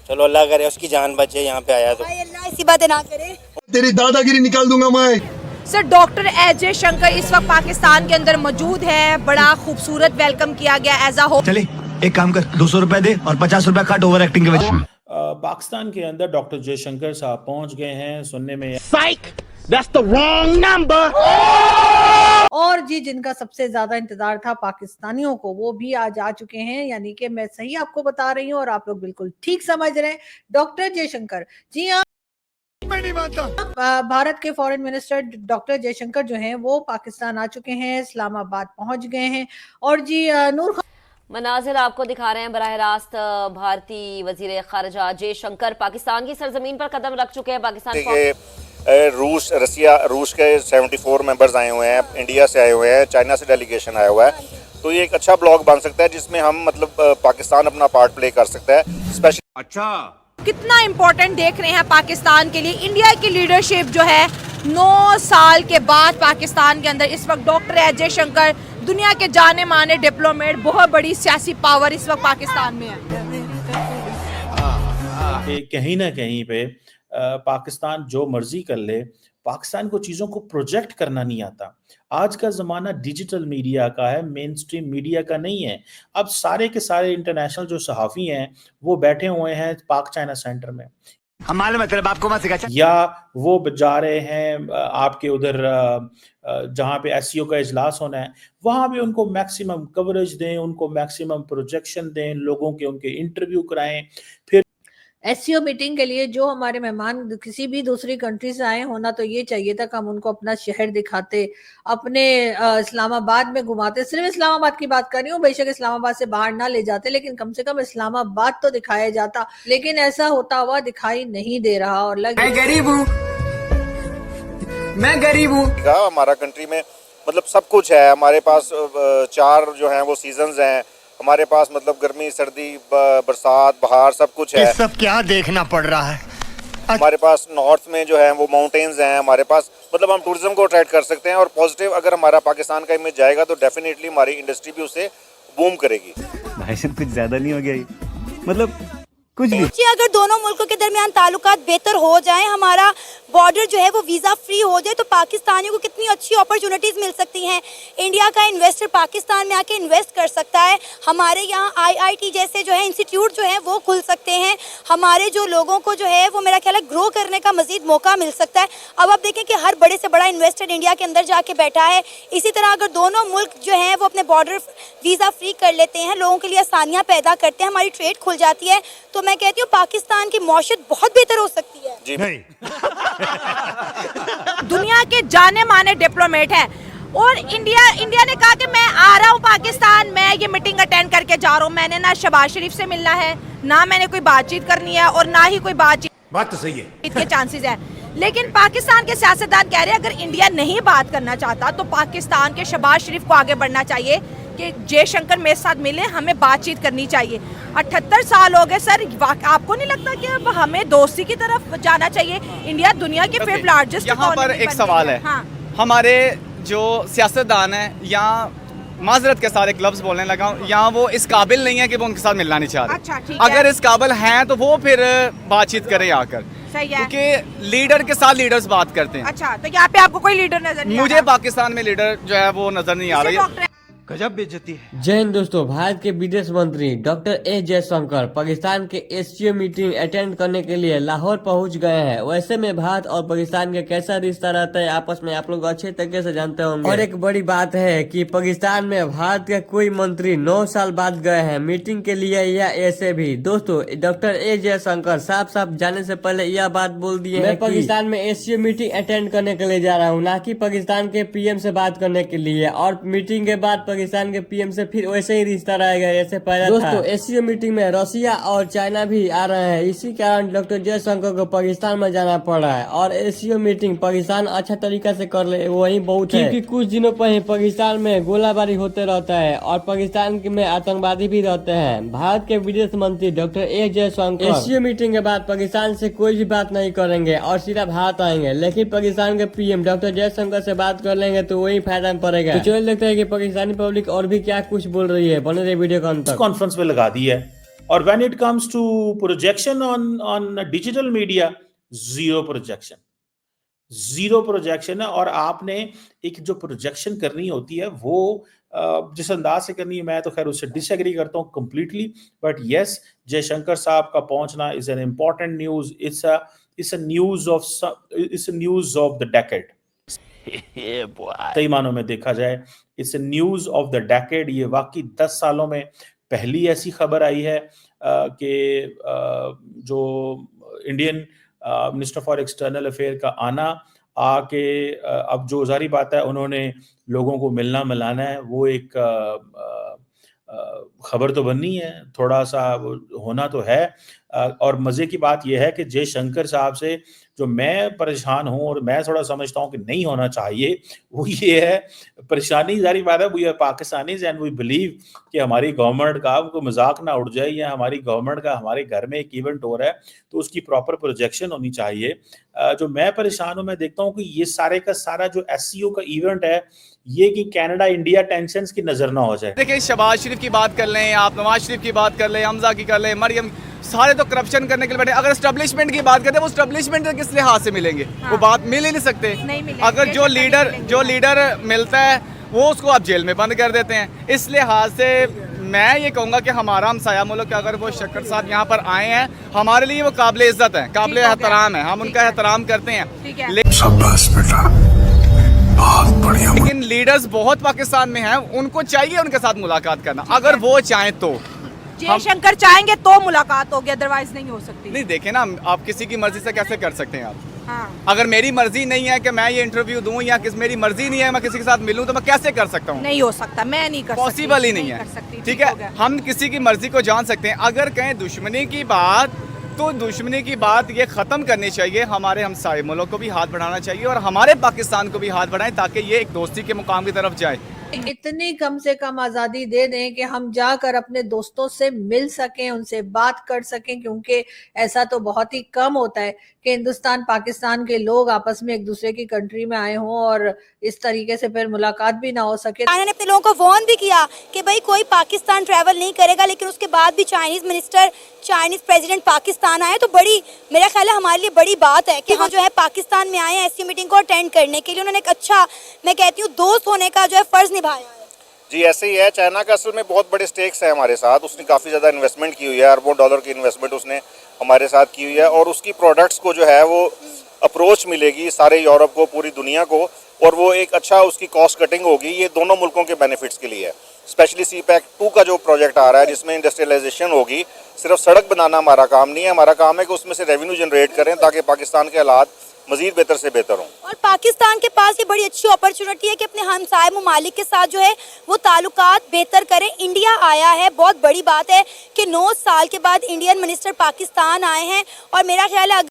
चलो अल्लाह करे उसकी जान बचे, यहाँ पे आया तो। अल्लाह ऐसी बातें ना करे, तेरी दादागिरी निकाल दूंगा मैं। सर डॉक्टर एस जयशंकर इस वक्त पाकिस्तान के अंदर मौजूद है। बड़ा खूबसूरत वेलकम किया गया एज अ होस्ट। चले एक काम कर, 200 रुपए दे और 50 रुपए काट ओवर एक्टिंग के वजह। पाकिस्तान के अंदर डॉक्टर जयशंकर साहब पहुंच गए हैं। सुनने में और जी जिनका सबसे ज्यादा इंतजार था पाकिस्तानियों को, वो भी आज आ चुके हैं। यानी कि मैं सही आपको बता रही हूँ और आप लोग बिल्कुल ठीक समझ रहे हैं। डॉक्टर जयशंकर, जी हाँ, मैं नहीं मानता। भारत के फॉरेन मिनिस्टर डॉक्टर जयशंकर जो हैं वो पाकिस्तान आ चुके हैं, इस्लामाबाद पहुंच गए हैं। और जी नूर मनाजिर आपको दिखा रहे हैं बराह रास्त। भारतीय वजीर खारजा जयशंकर पाकिस्तान की सरजमीन पर कदम रख चुके हैं। पाकिस्तान रूस के 74 मेंबर्स आए हुए हैं, इंडिया से आए हुए हैं, चाइना से डेलीगेशन आया हुआ है। तो ये एक अच्छा ब्लॉग बन सकता है जिसमें हम मतलब पाकिस्तान अपना पार्ट प्ले कर सकता है। स्पेशली अच्छा कितना इम्पोर्टेंट देख रहे हैं पाकिस्तान के लिए इंडिया की लीडरशिप जो है। 9 साल के बाद पाकिस्तान के अंदर इस वक्त डॉक्टर एस जयशंकर, दुनिया के जाने माने डिप्लोमेट, बहुत बड़ी सियासी पावर इस वक्त पाकिस्तान में है। कहीं ना कहीं पे पाकिस्तान जो मर्जी कर ले, पाकिस्तान को चीज़ों को प्रोजेक्ट करना नहीं आता। आज का ज़माना डिजिटल मीडिया का है, मेन स्ट्रीम मीडिया का नहीं है। अब सारे के सारे इंटरनेशनल जो सहाफ़ी हैं वो बैठे हुए हैं पाक चाइना सेंटर में, हम मालूम है तेरे बाप को मत सिखा। या वो जा रहे हैं आपके उधर जहाँ पे एससीओ का इजलास होना है, वहाँ भी उनको मैक्सिमम कवरेज दें, उनको मैक्सिमम प्रोजेक्शन दें, लोगों के उनके इंटरव्यू कराएं। फिर एससीओ मीटिंग के लिए जो हमारे मेहमान किसी भी दूसरी कंट्री से आए, होना तो ये चाहिए था कि हम उनको अपना शहर दिखाते, अपने इस्लामाबाद में घुमाते। सिर्फ इस्लामाबाद की बात कर रही हूँ, बेशक इस्लामाबाद से बाहर ना ले जाते, लेकिन कम से कम इस्लामाबाद तो दिखाया जाता। लेकिन ऐसा होता हुआ दिखाई नहीं दे रहा। और मैं गरीब हूँ, मैं गरीब हूँ। हमारा कंट्री में मतलब सब कुछ है। हमारे पास 4 जो हैं वो सीजन्स हैं हमारे पास, मतलब गर्मी, सर्दी, बरसात, बहार, सब कुछ है। ये सब क्या देखना पड़ रहा है। हमारे पास नॉर्थ में जो है वो माउंटेन्स हैं हमारे पास, मतलब हम टूरिज्म को अट्रैक्ट कर सकते हैं। और पॉजिटिव अगर हमारा पाकिस्तान का इमेज जाएगा तो डेफिनेटली हमारी इंडस्ट्री भी उससे बूम करेगी। भाई साहब कुछ ज्यादा नहीं हो गया ये? मतलब कुछ भी। अगर दोनों मुल्कों के दरमियान ताल्लुकात बेहतर हो जाएं, हमारा बॉर्डर जो है वो वीज़ा फ्री हो जाए, तो पाकिस्तानियों को कितनी अच्छी अपॉर्चुनिटीज़ मिल सकती हैं। इंडिया का इन्वेस्टर पाकिस्तान में आके इन्वेस्ट कर सकता है। हमारे यहाँ आईआईटी जैसे जो है इंस्टीट्यूट जो है वो खुल सकते हैं। हमारे जो लोगों को जो है वो मेरा ख्याल है ग्रो करने का मजीद मौका मिल सकता है। अब आप देखें कि हर बड़े से बड़ा इन्वेस्टर इंडिया के अंदर जाके बैठा है। इसी तरह अगर दोनों मुल्क जो हैं वो अपने बॉर्डर वीज़ा फ्री कर लेते हैं, लोगों के लिए आसानियाँ पैदा करते हैं, हमारी ट्रेड खुल जाती है, तो मैं कहती हूँ पाकिस्तान की मौशत बहुत बेहतर हो सकती है। जी नहीं दुनिया के जाने माने डिप्लोमेट है। और इंडिया ने कहा कि मैं आ रहा हूँ पाकिस्तान, मैं ये मीटिंग अटेंड करके जा रहा हूँ। मैंने ना शहबाज शरीफ से मिलना है, ना मैंने कोई बातचीत करनी है, और ना ही कोई बातचीत बात तो सही है के चांसेस है। लेकिन पाकिस्तान के सियासतदान कह रहे हैं अगर इंडिया नहीं बात करना चाहता तो पाकिस्तान के शहबाज शरीफ को आगे बढ़ना चाहिए कि जयशंकर मेरे साथ मिले, हमें बातचीत करनी चाहिए। 78 साल हो गए सर, आपको नहीं लगता कि अब हमें दोस्ती की तरफ जाना चाहिए? इंडिया दुनिया की फिफ्थ लार्जेस्ट यहाँ पर एक सवाल है। हाँ। हमारे जो सियासतदान है या माजरत के साथ एक लफ्ज़ बोलने लगा हूँ, यहाँ वो इस काबिल नहीं है कि वो उनके साथ मिलना नहीं चाह रहे। अच्छा, ठीक है। अगर इस काबिल हैं तो वो फिर बातचीत करें आकर, सही है। क्योंकि लीडर के साथ लीडर्स बात करते हैं। अच्छा, तो यहाँ पे आपको कोई लीडर नजर नहीं आ मुझे रहा? पाकिस्तान में लीडर जो है वो नजर नहीं आ रही है। गजब बेइज्जती है। जय हिंद दोस्तों, भारत के विदेश मंत्री डॉक्टर एस जयशंकर पाकिस्तान के एससीओ मीटिंग अटेंड करने के लिए लाहौर पहुंच गए हैं। वैसे में भारत और पाकिस्तान का कैसा रिश्ता रहता है आपस में आप लोग अच्छे तरीके से जानते होंगे। और एक बड़ी बात है कि पाकिस्तान में भारत का कोई मंत्री 9 साल बाद गए हैं मीटिंग के लिए, या ऐसे भी। दोस्तों डॉक्टर एस जयशंकर साफ साफ जाने से पहले यह बात बोल दिए मैं पाकिस्तान में एससीओ मीटिंग अटेंड करने के लिए जा रहा हूँ, ना कि पाकिस्तान के पीएम से बात करने के लिए। और मीटिंग के बाद पाकिस्तान के पीएम से फिर वैसे ही रिश्ता रहेगा जैसे पहले था। दोस्तों एससीओ मीटिंग में रसिया और चाइना भी आ रहे हैं, इसी कारण डॉक्टर जयशंकर को पाकिस्तान में जाना पड़ रहा है। और एससीओ मीटिंग पाकिस्तान अच्छा तरीका से कर ले वही बहुत है, क्योंकि कुछ दिनों पहले पाकिस्तान में गोलाबारी होते रहता है और पाकिस्तान में आतंकवादी भी रहते हैं। भारत के विदेश मंत्री doctor S Jaishankar SCO meeting के बाद पाकिस्तान से कोई भी बात नहीं करेंगे और सीधा भारत आएंगे, लेकिन पाकिस्तान के पीएम डॉक्टर जयशंकर से बात कर लेंगे तो वही फायदा में पड़ेगा। तो चलिए देखते हैं कि पाकिस्तानी पब्लिक और भी क्या कुछ बोल रही है। बने रहे वीडियो का अंत तक। कॉन्फ्रेंस में लगा दी है और when it comes to projection on digital media, zero projection है। और आपने एक जो प्रोजेक्शन करनी होती है वो जिस अंदाज से करनी है, मैं तो खैर उससे डिसएग्री करता हूँ कंप्लीटली, बट यस, जयशंकर साहब का पहुंचना is an important news. It's a news of the decade. कई मानों में देखा जाए it's a news of the decade. ये वाकई 10 सालों में पहली ऐसी खबर आई है कि जो Indian minister for external affair का आना, आके अब जो जारी बात है उन्होंने लोगों को मिलना मिलाना है, वो एक खबर तो बननी है, थोड़ा सा होना तो है। और मजे की बात यह है कि जयशंकर साहब से जो मैं परेशान हूं और मैं थोड़ा समझता हूं कि नहीं होना चाहिए, वो ये है, परेशानी जारी बात है, we are Pakistanis and we believe कि हमारी गवर्नमेंट का कोई मजाक ना उड़ जाए, या हमारी गवर्नमेंट का हमारे घर में एक इवेंट हो रहा है तो उसकी प्रॉपर प्रोजेक्शन होनी चाहिए। जो मैं परेशान हूं, मैं देखता हूं कि ये सारे का सारा जो एससीओ का इवेंट है, ये कि कनाडा इंडिया टेंशंस की नजर ना हो जाए। देखिए, शहबाज शरीफ की बात कर लें, आप नवाज शरीफ की बात कर लें, हमजा की कर लें, मरियम, सारे तो करप्शन करने के लिए बैठे। अगर एस्टेब्लिशमेंट की बात करते हैं, वो एस्टेब्लिशमेंट किस लिहाज से मिलेंगे? वो बात मिल ही नहीं सकते। अगर जो लीडर मिलता है वो उसको आप जेल में बंद कर देते हैं। इस लिहाज से मैं ये कहूँगा कि हमारा हमसाया मुल्क, अगर वो शक्कर साहब यहाँ पर आए हैं, हमारे लिए वो काबिल इज्जत है, काबिल एहतराम है, हम उनका एहतराम करते हैं। लेकिन लीडर्स बहुत पाकिस्तान में हैं, उनको चाहिए उनके साथ मुलाकात करना, अगर वो चाहें तो। जयशंकर चाहेंगे तो मुलाकात होगी, अदरवाइज नहीं हो सकती। नहीं, देखे ना, आप किसी की मर्जी से कैसे कर सकते हैं आप? हाँ। अगर मेरी मर्जी नहीं है कि मैं ये इंटरव्यू दूं, या मेरी मर्जी नहीं है मैं किसी के साथ मिलूं, तो मैं कैसे कर सकता हूं? नहीं हो सकता, मैं नहीं कर सकती, पॉसिबल ही नहीं है। ठीक है, हम किसी की मर्जी को जान सकते हैं। अगर कहें दुश्मनी की बात, तो दुश्मनी की बात ये ख़त्म करनी चाहिए। हमारे हमसाए मुल्क को भी हाथ बढ़ाना चाहिए और हमारे पाकिस्तान को भी हाथ बढ़ाएं, ताकि ये एक दोस्ती के मुकाम की तरफ जाए। इतनी कम से कम आज़ादी दे दें कि हम जाकर अपने दोस्तों से मिल सकें, उनसे बात कर सकें, क्योंकि ऐसा तो बहुत ही कम होता है कि हिंदुस्तान पाकिस्तान के लोग आपस में एक दूसरे की कंट्री में आए हों और इस तरीके से फिर मुलाकात भी ना हो सके। चाइना ने अपने लोगों को वार्न भी किया कि भाई कोई पाकिस्तान ट्रैवल नहीं करेगा, लेकिन उसके बाद भी चाइनीज प्रेसिडेंट पाकिस्तान आए, तो बड़ी, मेरा ख्याल है हमारे लिए बड़ी बात है कि हम जो है पाकिस्तान में आए हैं ऐसी मीटिंग को अटेंड करने के लिए। उन्होंने एक अच्छा, मैं कहती हूँ, दोस्त होने का जो है फर्ज निभाया है। जी, ऐसे ही है। चाइना का असल में बहुत बड़े स्टेक्स है हमारे साथ, उसने काफ़ी ज़्यादा इन्वेस्टमेंट की हुई है, अरबों डॉलर की इन्वेस्टमेंट उसने हमारे साथ की हुई है, और उसकी प्रोडक्ट्स को जो है वो अप्रोच मिलेगी सारे यूरोप को, पूरी दुनिया को, और वो एक अच्छा उसकी कॉस्ट कटिंग होगी। ये दोनों मुल्कों के बेनिफिट्स के लिए है। स्पेशली CPEC 2 का जो प्रोजेक्ट आ रहा है, जिसमें इंडस्ट्रियलाइजेशन होगी, सिर्फ सड़क बनाना हमारा काम नहीं है, हमारा काम है कि उसमें से रेवेन्यू जनरेट करें ताकि पाकिस्तान के हालात मजीद बेहतर से बेहतर हों। और पाकिस्तान के पास ये बड़ी अच्छी अपॉर्चुनिटी है कि अपने हमसाए ममालिक के साथ जो है वो ताल्लुकात बेहतर करें। इंडिया आया है, बहुत बड़ी बात है कि 9 साल के बाद इंडियन मिनिस्टर पाकिस्तान आए हैं, और मेरा ख्याल है